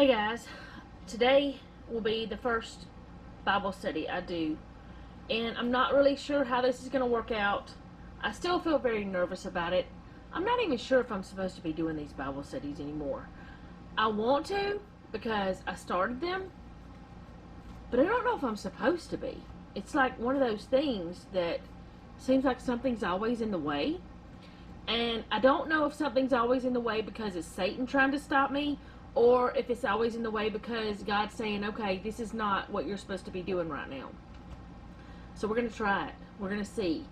Hey guys, today will be the first Bible study I do, and I'm not really sure how this is going to work out. I still feel very nervous about it. I'm not even sure if I'm supposed to be doing these Bible studies anymore. I want to because I started them, but I don't know if I'm supposed to be. It's like one of those things that seems like something's always in the way, and I don't know if something's always in the way because it's Satan trying to stop me, or if it's always in the way because God's saying, okay, this is not what you're supposed to be doing right now. So we're going to try it. We're going to see.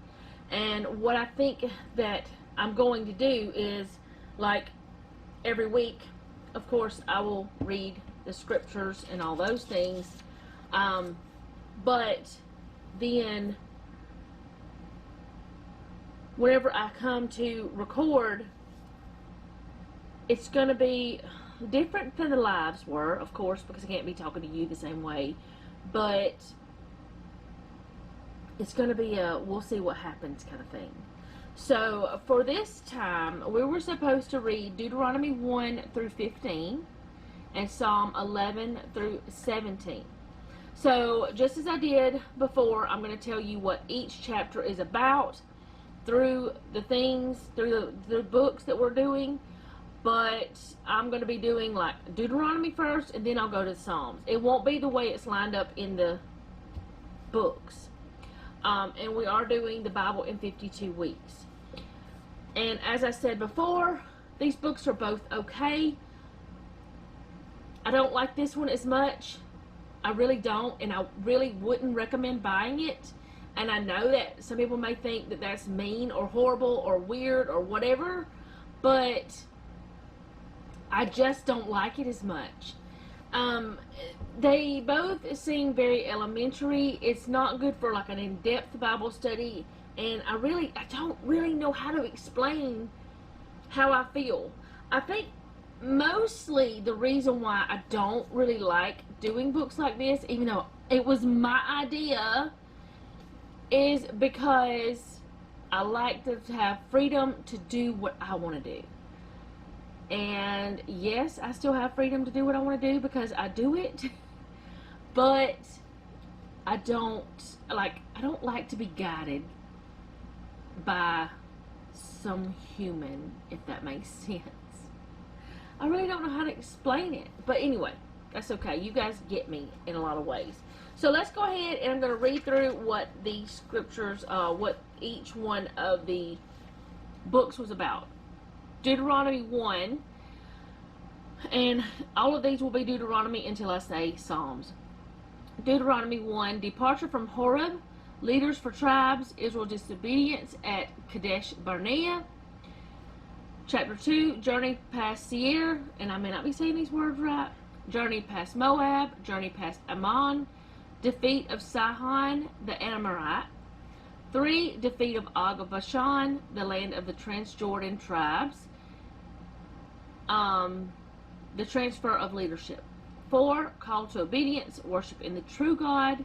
And what I think that I'm going to do is, like every week, of course, I will read the scriptures and all those things. But then whenever I come to record, it's going to be different than the lives were, of course, because I can't be talking to you the same way. But it's going to be a we'll see what happens kind of thing. So for this time, we were supposed to read Deuteronomy 1 through 15 and Psalm 11 through 17. So just as I did before, I'm going to tell you what each chapter is about through the things, through the books that we're doing. But I'm going to be doing like Deuteronomy first, and then I'll go to Psalms. It won't be the way it's lined up in the books. And we are doing the Bible in 52 weeks. And as I said before, these books are both okay. I don't like this one as much. I really don't, and I really wouldn't recommend buying it. And I know that some people may think that that's mean or horrible or weird or whatever, but I just don't like it as much. They both seem very elementary. It's not good for like an in-depth Bible study, and I don't really know how to explain how I feel. I think mostly the reason why I don't really like doing books like this, even though it was my idea, is because I like to have freedom to do what I want to do. And yes, I still have freedom to do what I want to do because I do it. But I don't like to be guided by some human, if that makes sense. I really don't know how to explain it. But anyway, that's okay. You guys get me in a lot of ways. So let's go ahead and I'm going to read through what the scriptures, what each one of the books was about. Deuteronomy 1, and all of these will be Deuteronomy until I say Psalms. Deuteronomy 1, departure from Horeb, leaders for tribes, Israel's disobedience at Kadesh Barnea. Chapter 2, journey past Seir, and I may not be saying these words right, journey past Moab, journey past Ammon, defeat of Sihon the Amorite. 3, defeat of Og of Bashan, the land of the Transjordan tribes. The transfer of leadership. 4, call to obedience, worship in the true God.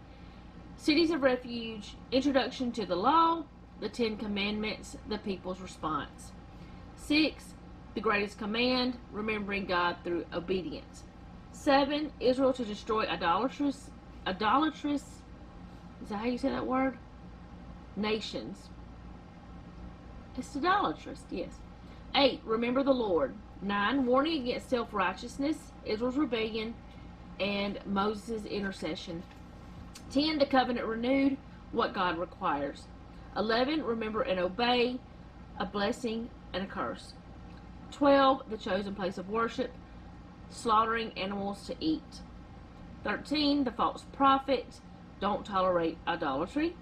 Cities of refuge, introduction to the law, the 10 commandments, the people's response. 6, the greatest command, remembering God through obedience. 7, Israel to destroy idolatrous, is that how you say that word? Nations. It's idolatrous, yes. 8, remember the Lord. 9, warning against self-righteousness, Israel's rebellion, and Moses' intercession. 10, the covenant renewed, what God requires. 11, remember and obey, a blessing and a curse. 12, the chosen place of worship, slaughtering animals to eat. 13, the false prophet, don't tolerate idolatry.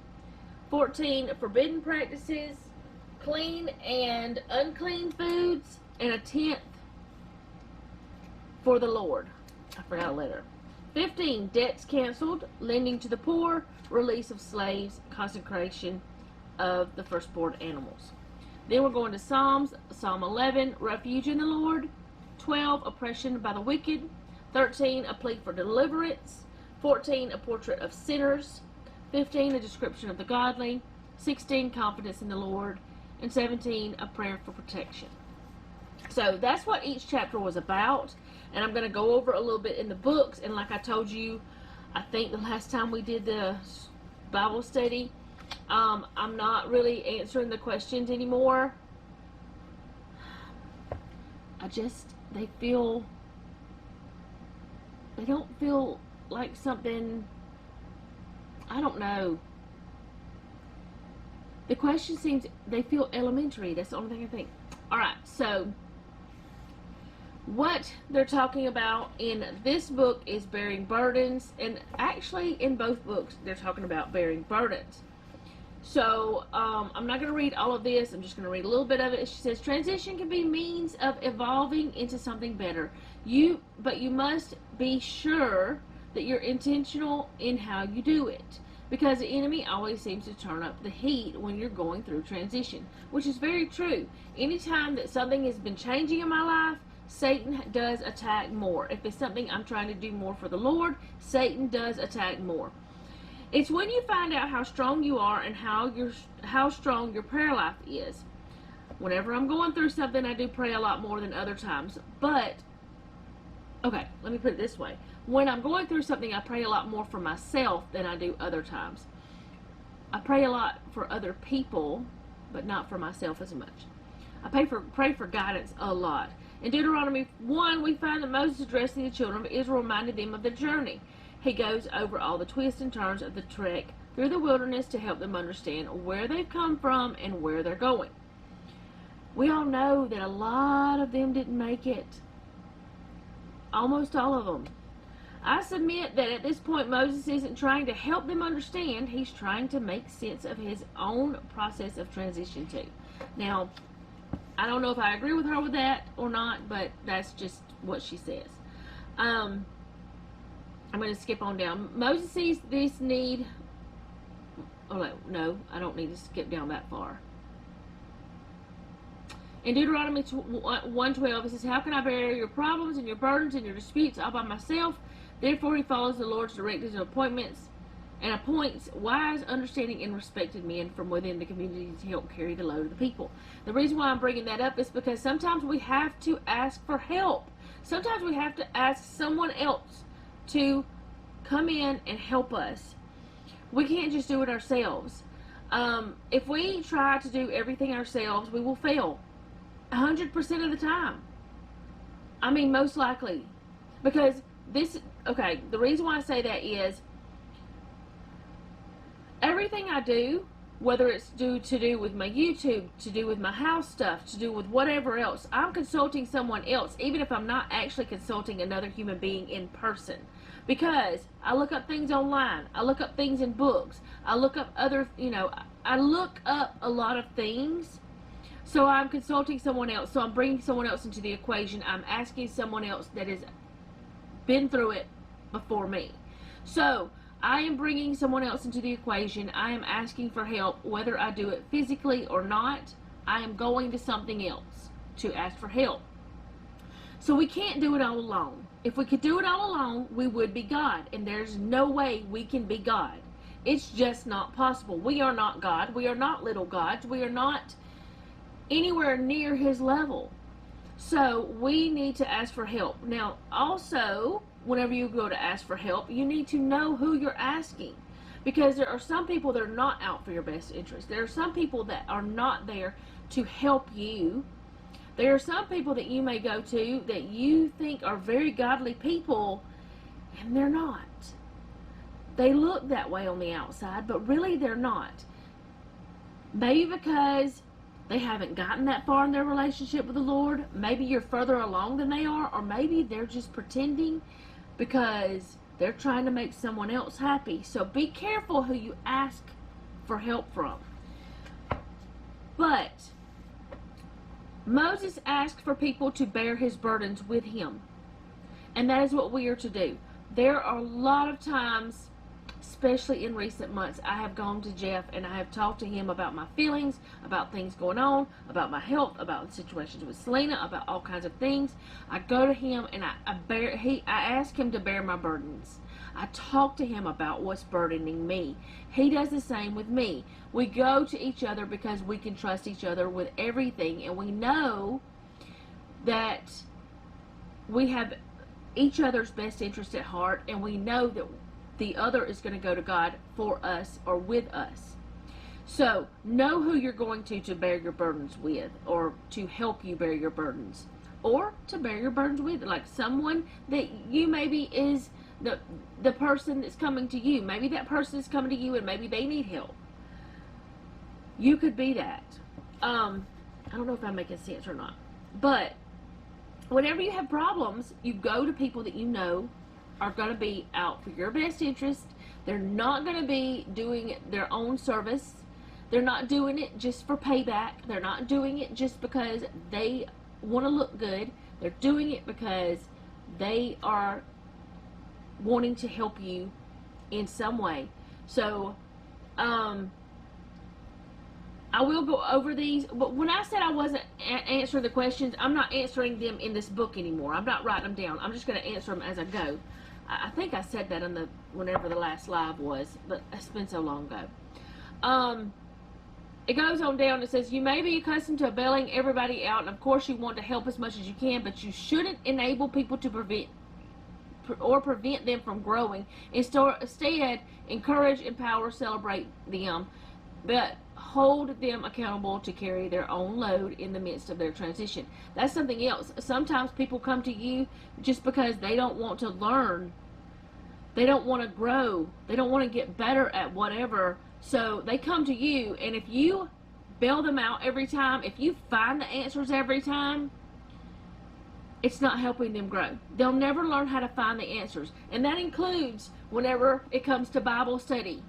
14, forbidden practices, clean and unclean foods, and a tenth for the Lord. I forgot a letter. 15, debts canceled, lending to the poor, release of slaves, consecration of the firstborn animals. Then we're going to Psalms. Psalm 11, refuge in the Lord. 12, oppression by the wicked. 13, a plea for deliverance. 14, a portrait of sinners. 15, a description of the godly. 16, confidence in the Lord. And 17, a prayer for protection. So that's what each chapter was about, and I'm going to go over a little bit in the books. And like I told you, I think the last time we did the Bible study, I'm not really answering the questions anymore. They don't feel like something, I don't know. The question they feel elementary. That's the only thing I think. Alright, so what they're talking about in this book is bearing burdens, and actually in both books they're talking about bearing burdens. So I'm not going to read all of this. I'm just going to read a little bit of it. She says, transition can be means of evolving into something better. But you must be sure that you're intentional in how you do it, because the enemy always seems to turn up the heat when you're going through transition, which is very true. Anytime that something has been changing in my life, Satan does attack more. If it's something I'm trying to do more for the Lord, Satan does attack more. It's when you find out how strong you are and how strong your prayer life is. Whenever I'm going through something, I do pray a lot more than other times. But, okay, let me put it this way. When I'm going through something, I pray a lot more for myself than I do other times. I pray a lot for other people, but not for myself as much. I pray for guidance a lot. In Deuteronomy 1, we find that Moses addressing the children of Israel reminded them of the journey. He goes over all the twists and turns of the trek through the wilderness to help them understand where they've come from and where they're going. We all know that a lot of them didn't make it. Almost all of them. I submit that at this point Moses isn't trying to help them understand. He's trying to make sense of his own process of transition too. Now, I don't know if I agree with her with that or not, but that's just what she says. I'm going to skip on down. Moses sees this need. Oh, no, I don't need to skip down that far. In Deuteronomy 1:12, it says, how can I bear your problems and your burdens and your disputes all by myself? Therefore, he follows the Lord's directives and appoints wise, understanding, and respected men from within the community to help carry the load of the people. The reason why I'm bringing that up is because sometimes we have to ask for help. Sometimes we have to ask someone else to come in and help us. We can't just do it ourselves. If we try to do everything ourselves, we will fail 100% of the time. I mean, most likely. Because the reason why I say that is everything I do, whether it's to do with my YouTube, to do with my house stuff, to do with whatever else, I'm consulting someone else, even if I'm not actually consulting another human being in person. Because I look up things online, I look up things in books, I look up I look up a lot of things. So I'm consulting someone else, so I'm bringing someone else into the equation. I'm asking someone else that has been through it before me. So I am bringing someone else into the equation. I am asking for help, whether I do it physically or not. I am going to something else to ask for help. So we can't do it all alone. If we could do it all alone, we would be God, and there's no way we can be God. It's just not possible. We are not God. We are not little gods. We are not anywhere near his level. So we need to ask for help. Now, also, whenever you go to ask for help, you need to know who you're asking, because there are some people that are not out for your best interest. There are some people that are not there to help you. There are some people that you may go to that you think are very godly people, and they're not. They look that way on the outside, but really they're not. Maybe because they haven't gotten that far in their relationship with the Lord. Maybe you're further along than they are, or maybe they're just pretending because they're trying to make someone else happy. So be careful who you ask for help from. But Moses asked for people to bear his burdens with him. And that is what we are to do. There are a lot of times, especially in recent months, I have gone to Jeff and I have talked to him about my feelings, about things going on, about my health, about situations with Selena, about all kinds of things. I go to him and I ask him to bear my burdens. I talk to him about what's burdening me. He does the same with me. We go to each other because we can trust each other with everything, and we know that we have each other's best interest at heart, and we know that the other is going to go to God for us or with us. So know who you're going to bear your burdens with, or to help you bear your burdens, or to bear your burdens with, like someone that you maybe is the person that's coming to you. Maybe that person is coming to you and maybe they need help. You could be that. I don't know if I'm making sense or not, but whenever you have problems, you go to people that you know are going to be out for your best interest. They're not going to be doing their own service. They're not doing it just for payback. They're not doing it just because they want to look good. They're doing it because they are wanting to help you in some way. So, I will go over these, but when I said I wasn't answering the questions, I'm not answering them in this book anymore. I'm not writing them down. I'm just going to answer them as I go. I think I said that in whenever the last live was, but it's been so long ago. It goes on down. It says, you may be accustomed to bailing everybody out, and of course you want to help as much as you can, but you shouldn't enable people to prevent them from growing. Instead, encourage, empower, celebrate them, but hold them accountable to carry their own load in the midst of their transition. That's something else. Sometimes people come to you just because they don't want to learn. They don't want to grow. They don't want to get better at whatever. So they come to you, and if you bail them out every time, if you find the answers every time, it's not helping them grow. They'll never learn how to find the answers. And that includes whenever it comes to Bible study.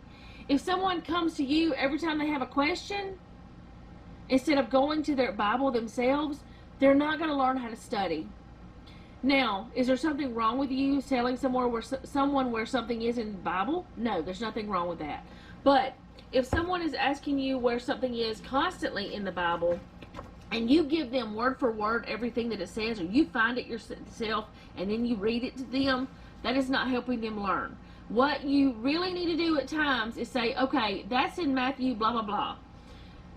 If someone comes to you every time they have a question, instead of going to their Bible themselves, they're not going to learn how to study. Now, is there something wrong with you telling someone where something is in the Bible? No, there's nothing wrong with that. But if someone is asking you where something is constantly in the Bible, and you give them word for word everything that it says, or you find it yourself and then you read it to them, that is not helping them learn. What you really need to do at times is say, okay, that's in Matthew, blah, blah, blah.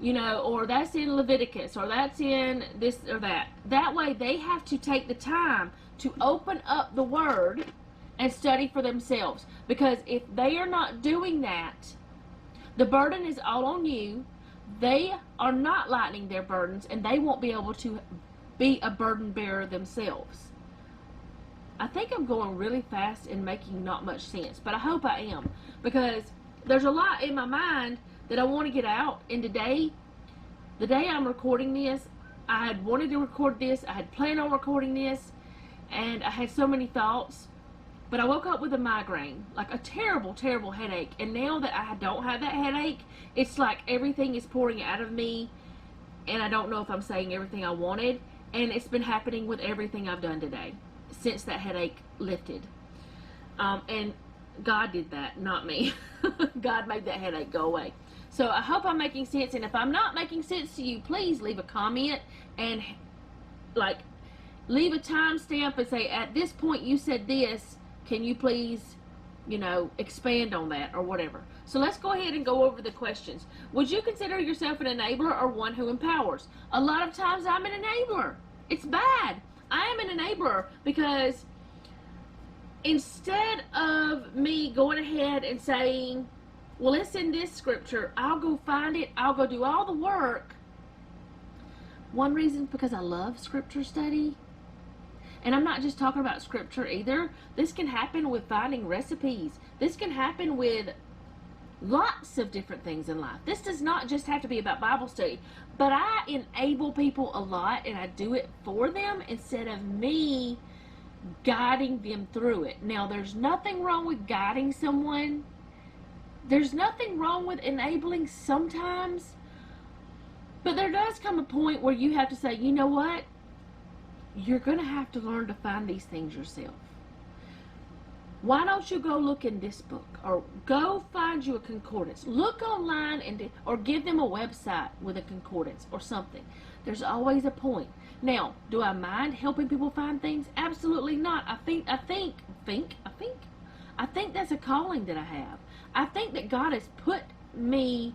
You know, or that's in Leviticus, or that's in this or that. That way they have to take the time to open up the Word and study for themselves. Because if they are not doing that, the burden is all on you. They are not lightening their burdens, and they won't be able to be a burden bearer themselves. I think I'm going really fast and making not much sense, but I hope I am, because there's a lot in my mind that I want to get out. And today, the day I'm recording this, I had wanted to record this, I had planned on recording this, and I had so many thoughts, but I woke up with a migraine, like a terrible, terrible headache. And now that I don't have that headache, it's like everything is pouring out of me, and I don't know if I'm saying everything I wanted. And it's been happening with everything I've done today since that headache lifted. And God did that, not me. God made that headache go away. So I hope I'm making sense. And if I'm not making sense to you, please leave a comment and like leave a timestamp and say, at this point you said this. Can you please, expand on that or whatever? So let's go ahead and go over the questions. Would you consider yourself an enabler or one who empowers? A lot of times I'm an enabler. It's bad. I am an enabler because instead of me going ahead and saying, well, it's in this scripture, I'll go find it, I'll go do all the work. One reason is because I love scripture study. And I'm not just talking about scripture either. This can happen with finding recipes. This can happen with lots of different things in life. This does not just have to be about Bible study. But I enable people a lot, and I do it for them instead of me guiding them through it. Now, there's nothing wrong with guiding someone. There's nothing wrong with enabling sometimes. But there does come a point where you have to say, you know what? You're going to have to learn to find these things yourself. Why don't you go look in this book, or go find you a concordance? Look online or give them a website with a concordance or something. There's always a point. Now, do I mind helping people find things? Absolutely not. I think that's a calling that I have. I think that God has put me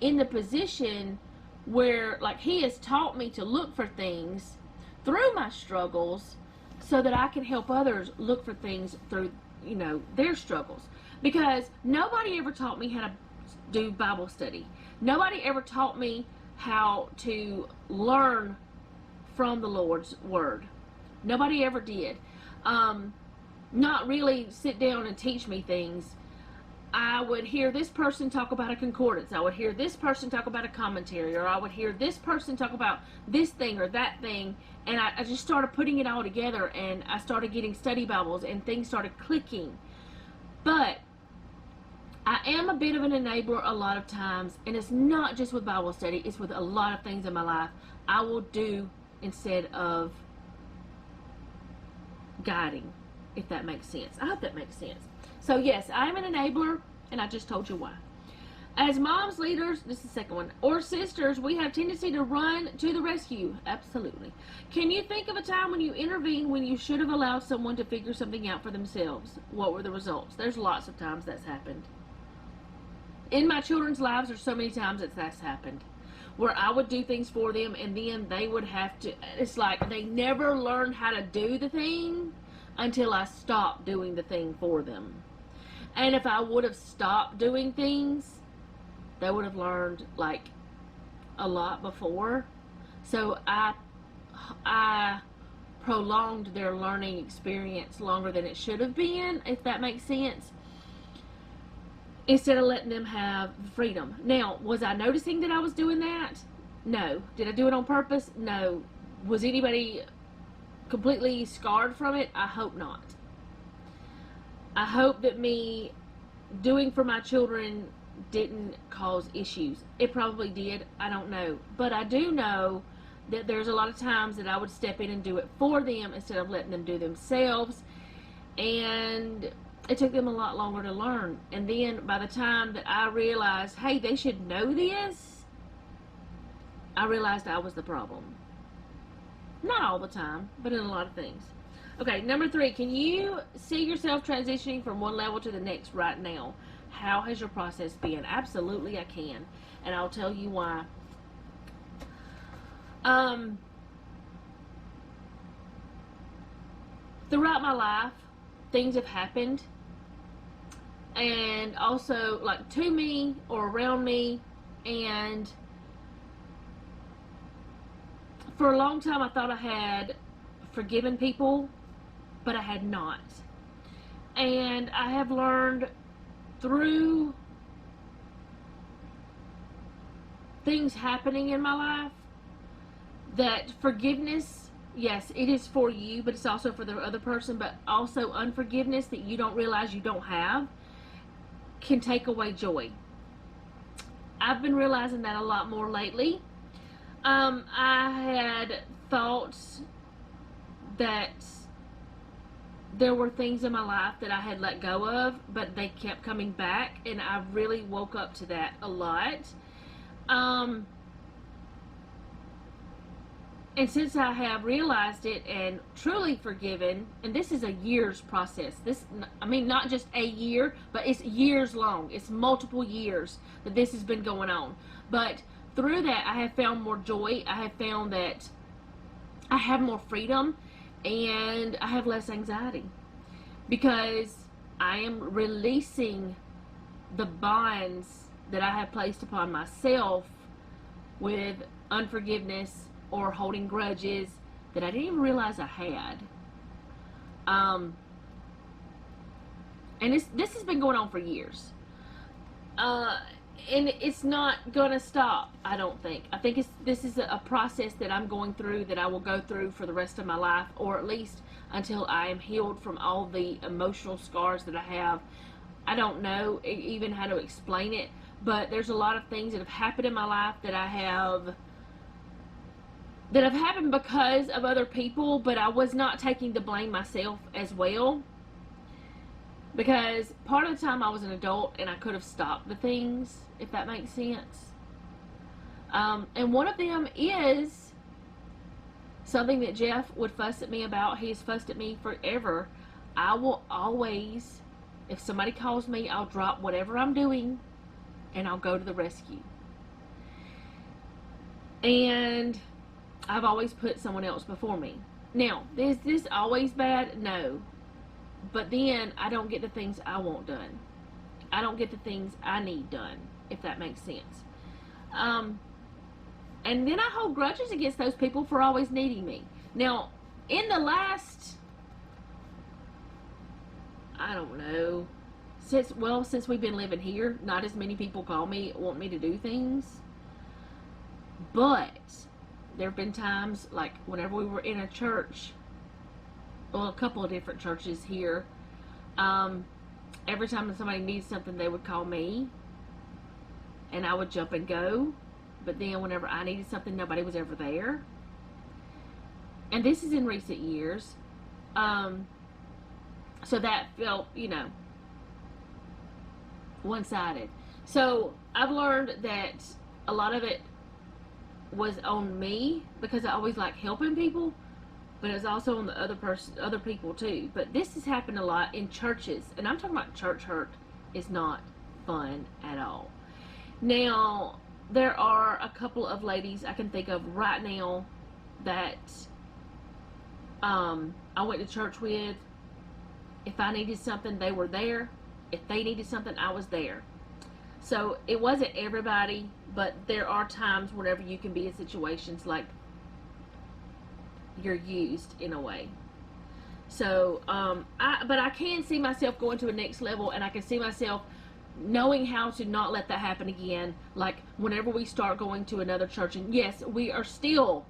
in the position where, like, He has taught me to look for things through my struggles so that I can help others look for things through, their struggles. Because nobody ever taught me how to do Bible study. Nobody ever taught me how to learn from the Lord's Word. Nobody ever did. Not really sit down and teach me things. I would hear this person talk about a concordance. I would hear this person talk about a commentary, or I would hear this person talk about this thing or that thing, and I just started putting it all together, and I started getting study Bibles, and things started clicking. But I am a bit of an enabler a lot of times, and it's not just with Bible study, it's with a lot of things in my life I will do instead of guiding, if that makes sense. I hope that makes sense. So yes, I'm an enabler, and I just told you why. As moms, leaders, this is the second one, or sisters, we have tendency to run to the rescue. Absolutely. Can you think of a time when you intervened when you should have allowed someone to figure something out for themselves? What were the results? There's lots of times that's happened. In my children's lives, there's so many times that's happened, where I would do things for them, and then they would have to, it's like they never learned how to do the thing until I stopped doing the thing for them. And if I would have stopped doing things, they would have learned like a lot before. So I prolonged their learning experience longer than it should have been, if that makes sense, instead of letting them have freedom. Now, was I noticing that I was doing that? No. Did I do it on purpose? No. Was anybody completely scarred from it? I hope not. I hope that me doing for my children didn't cause issues. It probably did. I don't know. But I do know that there's a lot of times that I would step in and do it for them instead of letting them do themselves. And it took them a lot longer to learn. And then by the time that I realized, hey, they should know this, I realized I was the problem. Not all the time, but in a lot of things. Okay, number 3, can you see yourself transitioning from one level to the next right now? How has your process been? Absolutely, I can. And I'll tell you why. Throughout my life, things have happened. And also, like, to me or around me. And for a long time, I thought I had forgiven people, but I had not. And I have learned through things happening in my life that forgiveness, yes, it is for you, but it's also for the other person. But also unforgiveness that you don't realize you don't have can take away joy. I've been realizing that a lot more lately. I had thoughts that there were things in my life that I had let go of, but they kept coming back, and I really woke up to that a lot. And since I have realized it and truly forgiven, and this is a year's process. Not just a year, but it's years long. It's multiple years that this has been going on. But through that, I have found more joy. I have found that I have more freedom, and I have less anxiety, because I am releasing the bonds that I have placed upon myself with unforgiveness or holding grudges that I didn't even realize I had. And this has been going on for years. And it's not gonna stop, I don't think. I think this is a process that I'm going through, that I will go through for the rest of my life, or at least until I am healed from all the emotional scars that I have. I don't know even how to explain it, but there's a lot of things that have happened in my life that have happened because of other people, but I was not taking the blame myself as well. Because part of the time I was an adult and I could have stopped the things, if that makes sense. And one of them is something that Jeff would fuss at me about. He has fussed at me forever. I will always, if somebody calls me, I'll drop whatever I'm doing and I'll go to the rescue. And I've always put someone else before me. Now, is this always bad? No. But then I don't get the things I want done. I don't get the things I need done, if that makes sense. And then I hold grudges against those people for always needing me. Now, in the last, I don't know, since we've been living here, not as many people call me, want me to do things. But there have been times, like whenever we were in a church, well, a couple of different churches here, every time somebody needs something, they would call me, and I would jump and go. But then whenever I needed something, nobody was ever there. And this is in recent years. So that felt, one-sided. So I've learned that a lot of it was on me because I always like helping people, but it's also on the other people too. But this has happened a lot in churches, and I'm talking about church hurt is not fun at all. Now, there are a couple of ladies I can think of right now that I went to church with. If I needed something, they were there. If they needed something, I was there. So it wasn't everybody, but there are times whenever you can be in situations like you're used in a way. So, but I can see myself going to a next level, and I can see myself knowing how to not let that happen again. Like whenever we start going to another church, and yes, we are still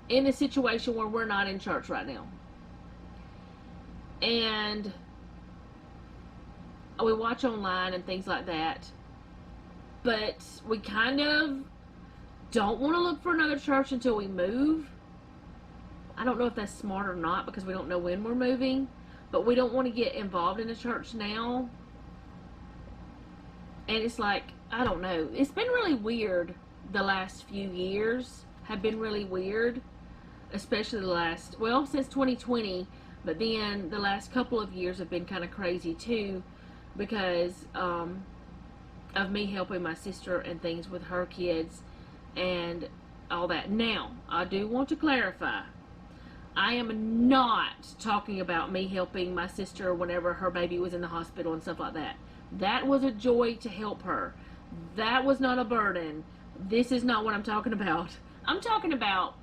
in a situation where we're not in church right now. And we watch online and things like that, but we kind of don't want to look for another church until we move. I don't know if that's smart or not, because we don't know when we're moving, but we don't want to get involved in a church now. And it's like, I don't know, it's been really weird. The last few years have been really weird, especially since 2020, but then the last couple of years have been kind of crazy too, because of me helping my sister and things with her kids and all that. Now, I do want to clarify, I am not talking about me helping my sister whenever her baby was in the hospital and stuff like that. That was a joy to help her. That was not a burden. This is not what I'm talking about. I'm talking about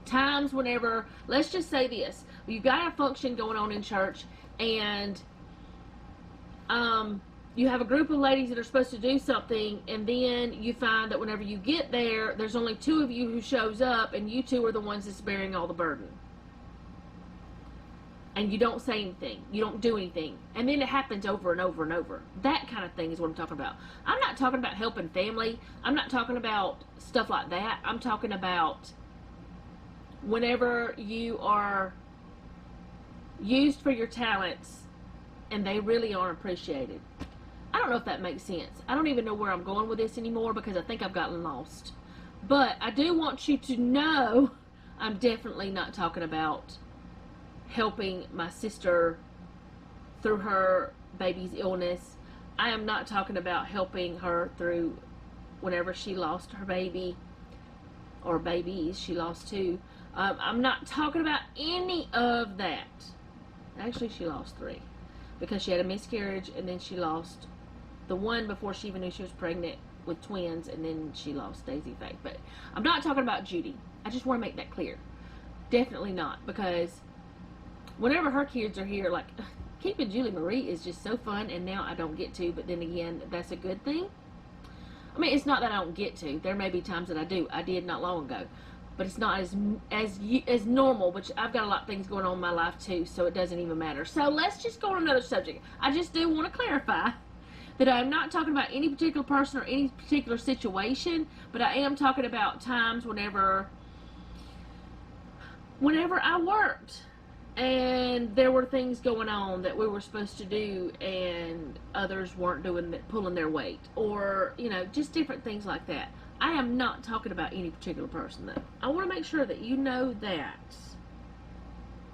times whenever, let's just say this, you've got a function going on in church, and you have a group of ladies that are supposed to do something, and then you find that whenever you get there, there's only two of you who shows up, and you two are the ones that's bearing all the burden. And you don't say anything. You don't do anything. And then it happens over and over and over. That kind of thing is what I'm talking about. I'm not talking about helping family. I'm not talking about stuff like that. I'm talking about whenever you are used for your talents and they really aren't appreciated. I don't know if that makes sense. I don't even know where I'm going with this anymore, because I think I've gotten lost. But I do want you to know I'm definitely not talking about helping my sister through her baby's illness. I am not talking about helping her through whenever she lost her baby, or babies she lost two. I'm not talking about any of that. Actually, she lost 3, because she had a miscarriage, and then she lost the one before she even knew she was pregnant with twins, and then she lost Daisy Faye. But I'm not talking about Judy. I just want to make that clear. Definitely not, because whenever her kids are here, like, keeping Julie Marie is just so fun, and now I don't get to, but then again, that's a good thing. I mean, it's not that I don't get to. There may be times that I do. I did not long ago. But it's not as normal, which I've got a lot of things going on in my life too, so it doesn't even matter. So let's just go on another subject. I just do want to clarify that I'm not talking about any particular person or any particular situation, but I am talking about times whenever I worked and there were things going on that we were supposed to do and others weren't pulling their weight, or just different things like that. I am not talking about any particular person, though. I want to make sure that you know that,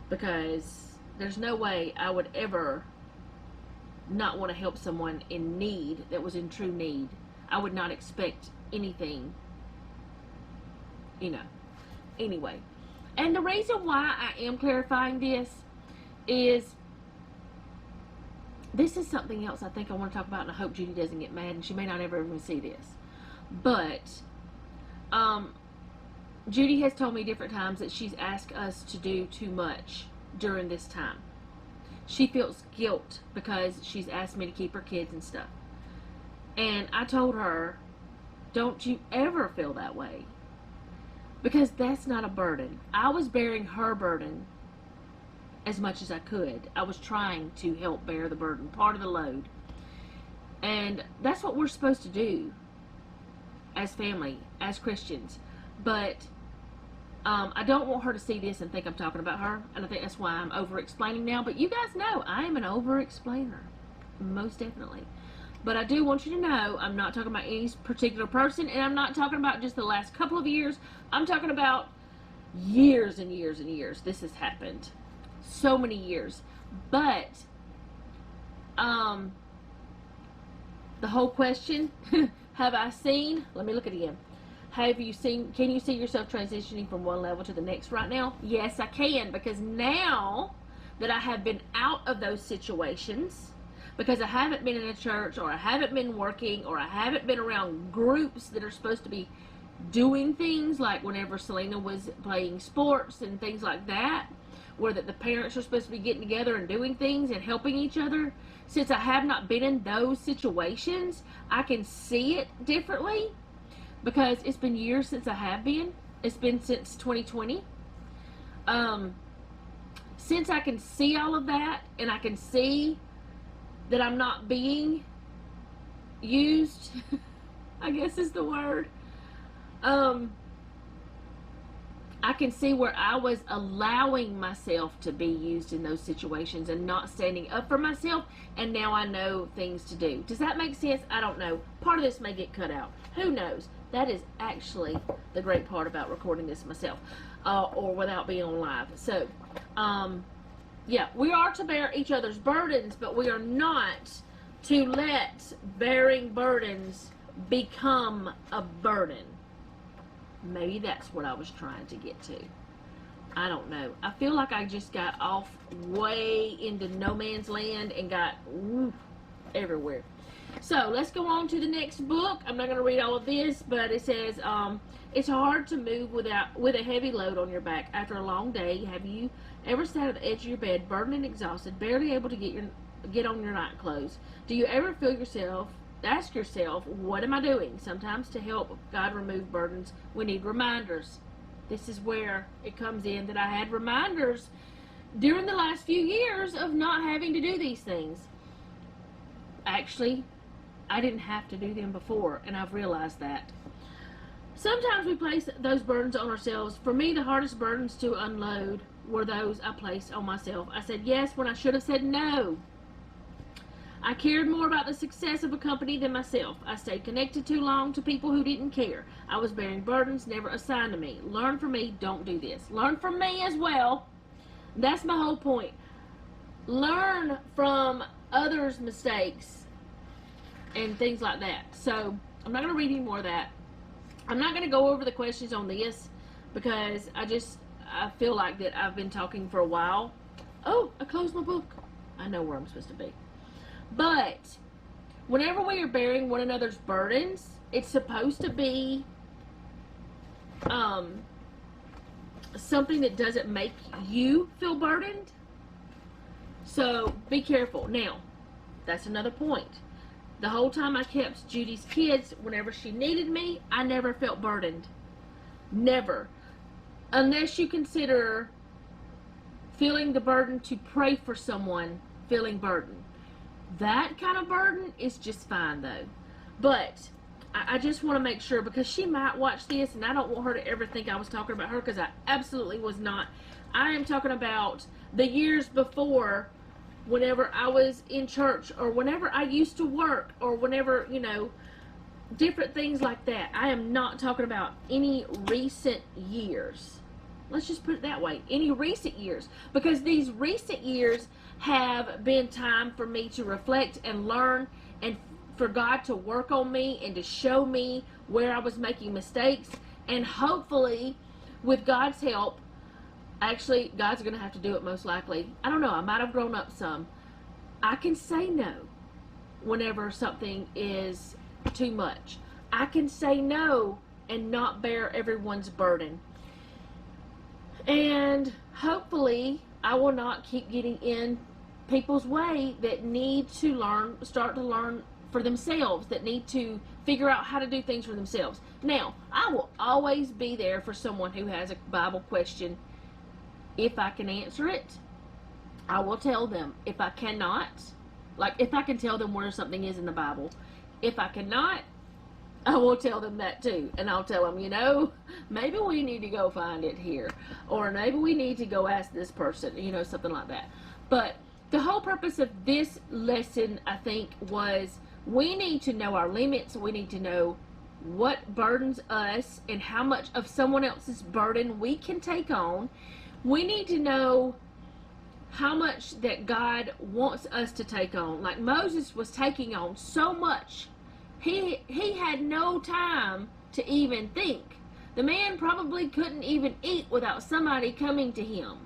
because there's no way I would ever not want to help someone in need, that was in true need. I would not expect anything, Anyway, and the reason why I am clarifying this is something else I think I want to talk about, and I hope Judy doesn't get mad, and she may not ever even see this. But Judy has told me different times that she's asked us to do too much during this time. She feels guilt because she's asked me to keep her kids and stuff. And I told her, don't you ever feel that way. Because that's not a burden. I was bearing her burden as much as I could. I was trying to help bear the burden, part of the load. And that's what we're supposed to do as family, as Christians. But I don't want her to see this and think I'm talking about her. And I think that's why I'm over-explaining now. But you guys know I am an over-explainer. Most definitely. But I do want you to know I'm not talking about any particular person. And I'm not talking about just the last couple of years. I'm talking about years and years and years. This has happened. So many years. But the whole question, have I seen, let me look at it again. Have you seen, can you see yourself transitioning from one level to the next right now? Yes, I can, because now that I have been out of those situations, because I haven't been in a church, or I haven't been working, or I haven't been around groups that are supposed to be doing things, like whenever Selena was playing sports and things like that, where that the parents are supposed to be getting together and doing things and helping each other. Since I have not been in those situations, I can see it differently. Because it's been years since I have been. It's been since 2020. Since I can see all of that, and I can see that I'm not being used, I guess is the word. I can see where I was allowing myself to be used in those situations and not standing up for myself, and now I know things to do. Does that make sense? I don't know. Part of this may get cut out. Who knows? That is actually the great part about recording this myself, or without being on live. So, yeah, we are to bear each other's burdens, but we are not to let bearing burdens become a burden. Maybe that's what I was trying to get to. I don't know. I feel like I just got off way into no man's land and got everywhere. So let's go on to the next book. I'm not going to read all of this, but it says, it's hard to move with a heavy load on your back after a long day. Have you ever sat at the edge of your bed, burdened and exhausted, barely able to get on your night clothes? Do you ever ask yourself, what am I doing? Sometimes to help God remove burdens, we need reminders. This is where it comes in that I had reminders during the last few years of not having to do these things. Actually, I didn't have to do them before, and I've realized that. Sometimes we place those burdens on ourselves. For me, the hardest burdens to unload were those I placed on myself. I said yes when I should have said no. I cared more about the success of a company than myself. I stayed connected too long to people who didn't care. I was bearing burdens never assigned to me. Learn from me, don't do this. Learn from me as well. That's my whole point. Learn from others' mistakes and things like that. So, I'm not going to read any more of that. I'm not going to go over the questions on this because I feel like that I've been talking for a while. Oh, I closed my book. I know where I'm supposed to be. But whenever we are bearing one another's burdens, it's supposed to be something that doesn't make you feel burdened. So be careful. Now, that's another point. The whole time I kept Judy's kids, whenever she needed me, I never felt burdened. Never. Unless you consider feeling the burden to pray for someone, feeling burdened. That kind of burden is just fine, though. But I just want to make sure, because she might watch this, and I don't want her to ever think I was talking about her, because I absolutely was not. I am talking about the years before, whenever I was in church, or whenever I used to work, or whenever, different things like that. I am not talking about any recent years. Let's just put it that way. Any recent years. Because these recent years have been time for me to reflect and learn, and for God to work on me and to show me where I was making mistakes, and hopefully with God's help, actually, God's going to have to do it most likely. I don't know. I might have grown up some. I can say no whenever something is too much. I can say no and not bear everyone's burden. And hopefully, I will not keep getting in people's way that need to start to learn for themselves, that need to figure out how to do things for themselves. Now, I will always be there for someone who has a Bible question. If I can answer it, I will tell them. If I cannot, like if I can tell them where something is in the Bible, if I cannot, I will tell them that too. And I'll tell them, maybe we need to go find it here. Or maybe we need to go ask this person, something like that. But the whole purpose of this lesson, I think, was we need to know our limits. We need to know what burdens us and how much of someone else's burden we can take on. We need to know how much that God wants us to take on. Like Moses was taking on so much. He had no time to even think. The man probably couldn't even eat without somebody coming to him.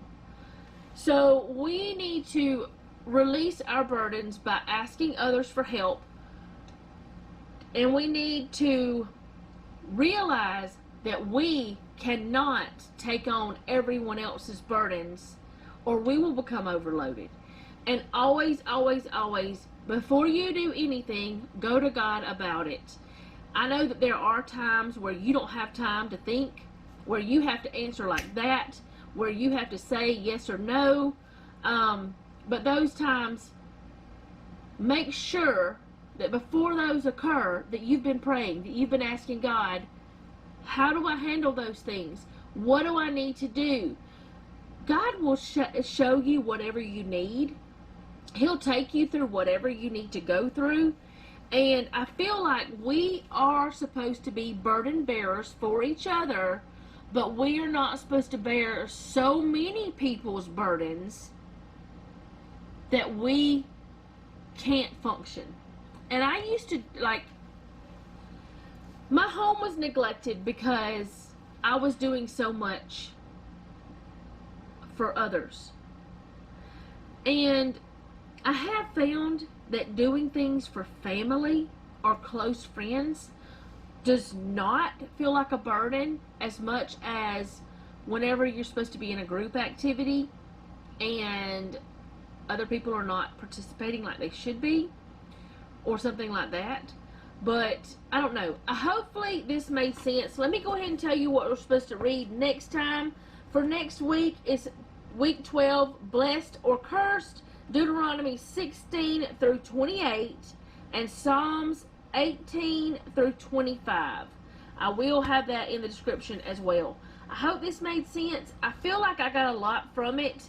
So we need to release our burdens by asking others for help. And we need to realize that we cannot take on everyone else's burdens or we will become overloaded. And always, always, always, before you do anything, go to God about it. I know that there are times where you don't have time to think, where you have to answer like that, where you have to say yes or no. But those times, make sure that before those occur, that you've been praying, that you've been asking God, how do I handle those things? What do I need to do? God will show you whatever you need. He'll take you through whatever you need to go through. And I feel like we are supposed to be burden bearers for each other, but we are not supposed to bear so many people's burdens that we can't function. And I used to, my home was neglected because I was doing so much for others. And I have found that doing things for family or close friends does not feel like a burden as much as whenever you're supposed to be in a group activity and other people are not participating like they should be or something like that. But I don't know. Hopefully this made sense. Let me go ahead and tell you what we're supposed to read next time. For next week, it's week 12, Blessed or Cursed, Deuteronomy 16 through 28, and Psalms 18 through 25. I will have that in the description as well. I hope this made sense. I feel like I got a lot from it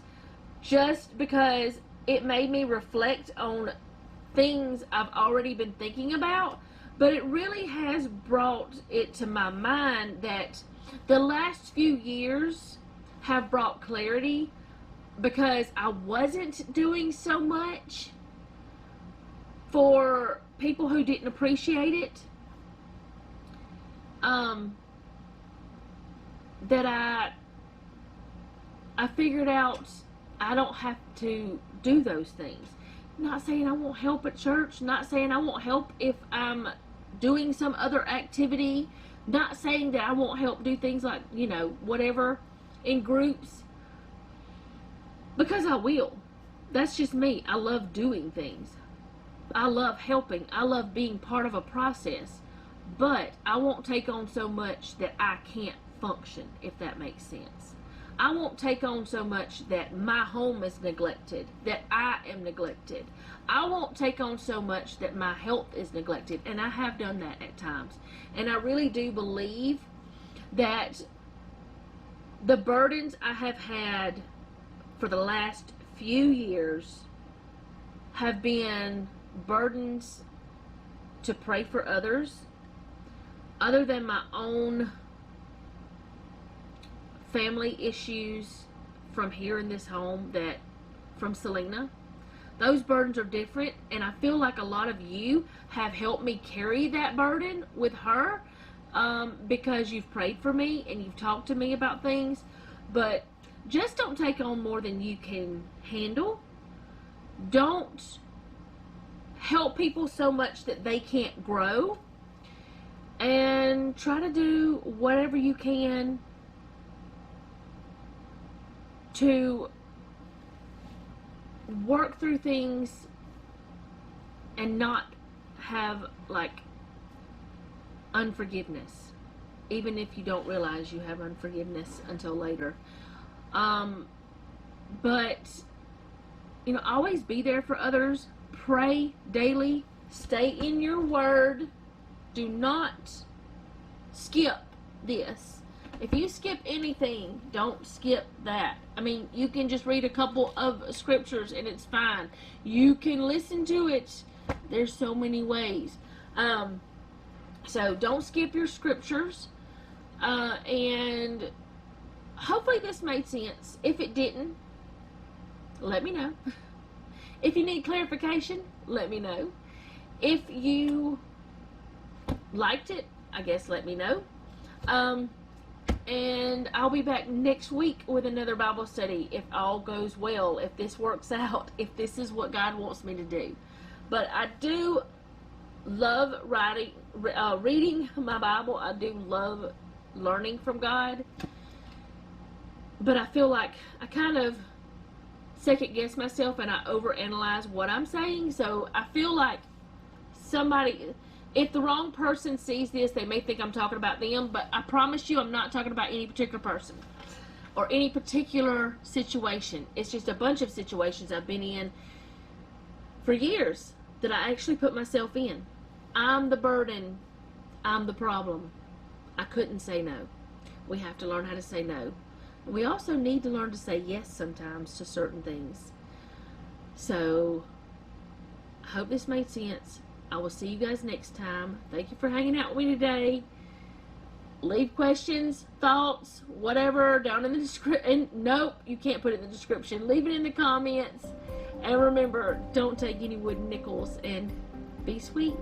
just because it made me reflect on things I've already been thinking about, but it really has brought it to my mind that the last few years have brought clarity because I wasn't doing so much for people who didn't appreciate it, that I figured out I don't have to do those things. Not saying I won't help at church, not saying I won't help if I'm doing some other activity, not saying that I won't help do things like, whatever in groups, because I will. That's just me. I love doing things. I love helping. I love being part of a process, but I won't take on so much that I can't function, if that makes sense. I won't take on so much that my home is neglected, that I am neglected. I won't take on so much that my health is neglected, and I have done that at times. And I really do believe that the burdens I have had for the last few years have been burdens to pray for others, other than my own family issues from here in this home, that from Selena. Those burdens are different, and I feel like a lot of you have helped me carry that burden with her, because you've prayed for me and you've talked to me about things, but just don't take on more than you can handle. Don't help people so much that they can't grow, and try to do whatever you can to work through things and not have like unforgiveness, even if you don't realize you have unforgiveness until later. But always be there for others. Pray daily. Stay in your word. Do not skip this. If you skip anything, don't skip that. I mean, you can just read a couple of scriptures and it's fine. You can listen to it. There's so many ways. So don't skip your scriptures. And hopefully this made sense. If it didn't, let me know. If you need clarification, let me know. If you liked it, I guess let me know. And I'll be back next week with another Bible study if all goes well, if this works out, if this is what God wants me to do. But I do love reading my Bible. I do love learning from God. But I feel like I kind of second guess myself and I overanalyze what I'm saying. So I feel like if the wrong person sees this, they may think I'm talking about them, but I promise you I'm not talking about any particular person or any particular situation. It's just a bunch of situations I've been in for years that I actually put myself in. I'm the burden. I'm the problem. I couldn't say no. We have to learn how to say no. We also need to learn to say yes sometimes to certain things. So, I hope this made sense. I will see you guys next time. Thank you for hanging out with me today. Leave questions, thoughts, whatever down in the description. Nope, you can't put it in the description. Leave it in the comments. And remember, don't take any wooden nickels, and be sweet.